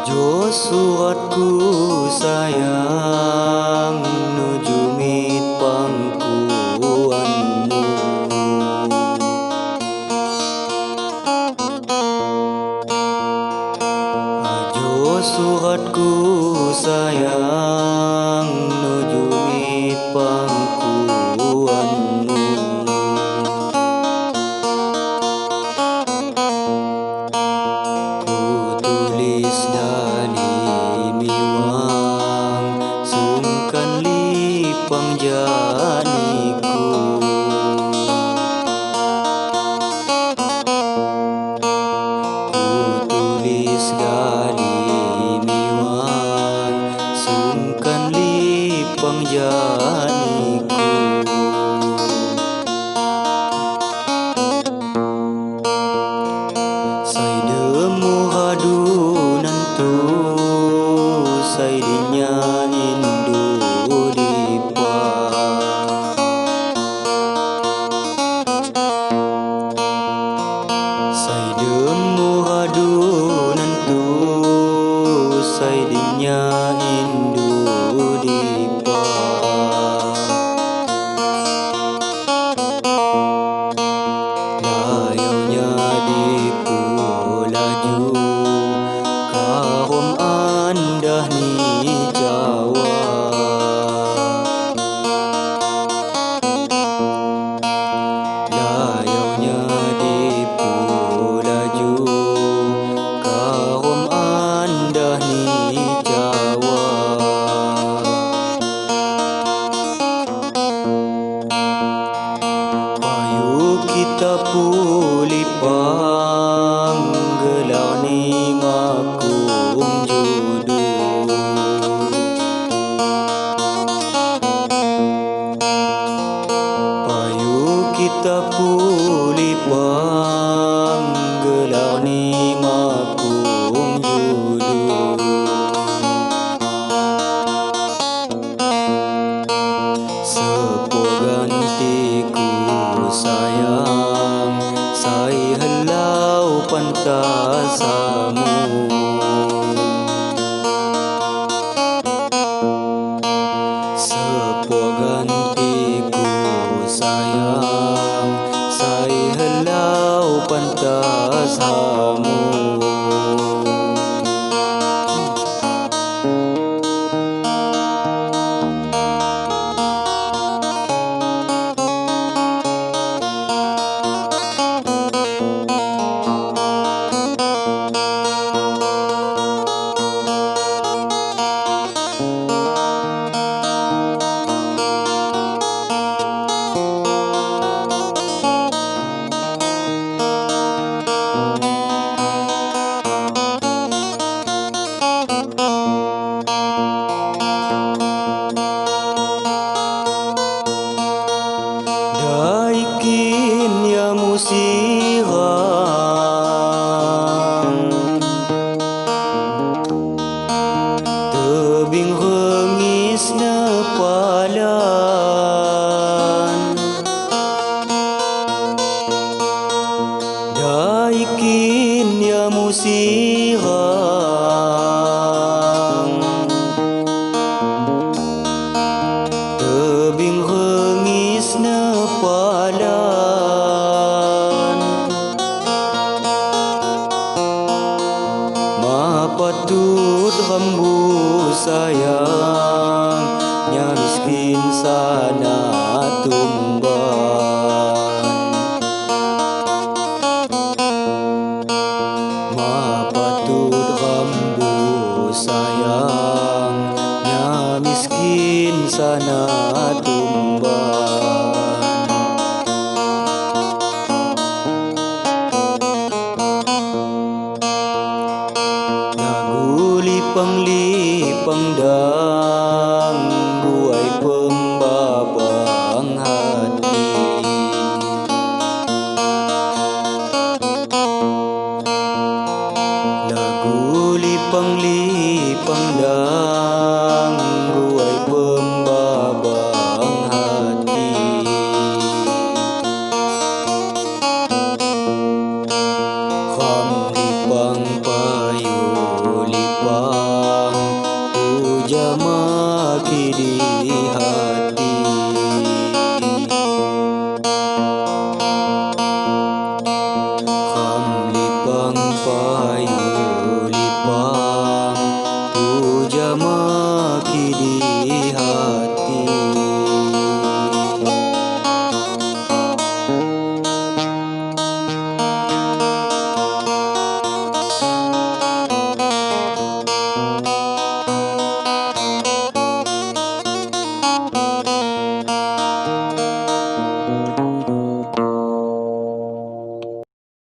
Jo suratku sayang nuju mit pangkuanmu. Jo suratku sayang nuju mit pangkuanmu. Ku tulis sungkan lipang janiku. Ku tulis gali miwang sungkan lipang janiku. Sai demu hadu nantu sai dinyain sai dinya indu dipa. Layaunya dipu laju kahom andah ni Jawa. Layaunya dipu laju kahom andah ni Jawa. Payu kita pulipang gelar ni makung judu. Payu kita pulipang gelar ni makung judu. Sepuh gantiku sayang sai helau pantasamu. Sepuh gantiku sayang sai helau pantasamu. Daikin ya musihang tebing rengis nepalan. Daikin ya musihang tebing rengis nepalan. Mapatut rambu sayang nya miskin sana tumban. Mapatut rambu sayang nya miskin sana tumban. Lagu lipang-lipang dah